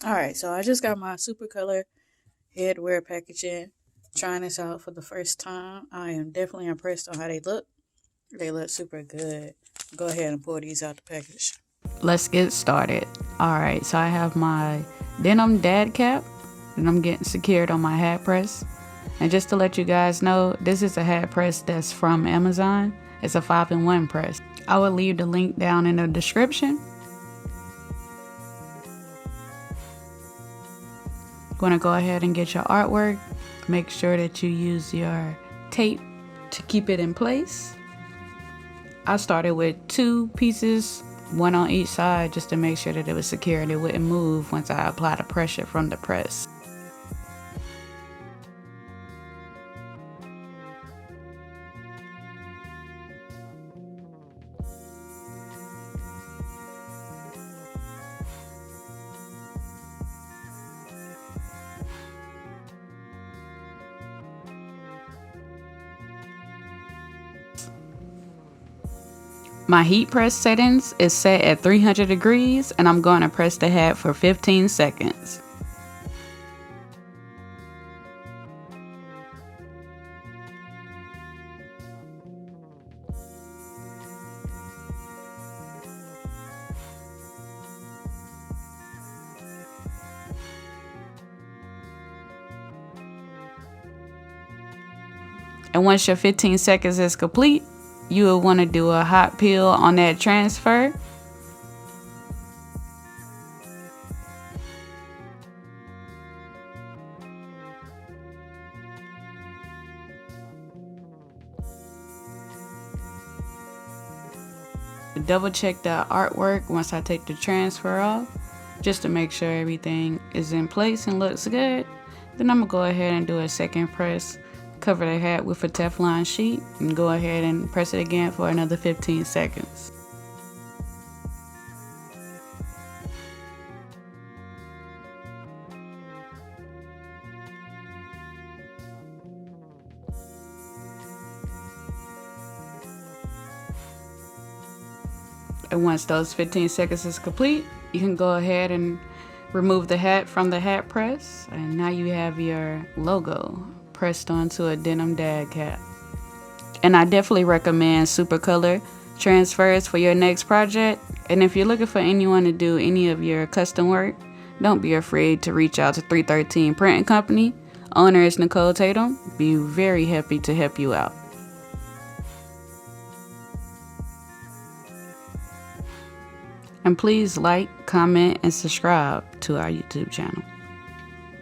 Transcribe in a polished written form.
Alright, so I just got my Supacolor headwear packaging. Trying this out for the first time. I am definitely impressed on how they look. They look super good. Go ahead and pull these out the package. Let's get started. Alright, so I have my denim dad cap and I'm getting secured on my hat press. And just to let you guys know, this is a hat press that's from Amazon. It's a 5-in-1 press. I will leave the link down in the description. Want to go ahead and get your artwork. Make sure that you use your tape to keep it in place. I started with 2 pieces, 1 on each side, just to make sure that it was secure and it wouldn't move once I applied the pressure from the press. My heat press settings is set at 300 degrees and I'm going to press the hat for 15 seconds. And once your 15 seconds is complete, you will want to do a hot peel on that transfer. Double check the artwork once I take the transfer off, just to make sure everything is in place and looks good. Then I'm gonna go ahead and do a second press. Cover the hat with a Teflon sheet and go ahead and press it again for another 15 seconds. And once those 15 seconds is complete, you can go ahead and remove the hat from the hat press, and now you have your logo pressed onto a denim dad cap. And I definitely recommend Supacolor Transfers for your next project. And if you're looking for anyone to do any of your custom work, don't be afraid to reach out to 313 Printing Company. Owner is Nicole T. Be very happy to help you out. And please like, comment, and subscribe to our YouTube channel.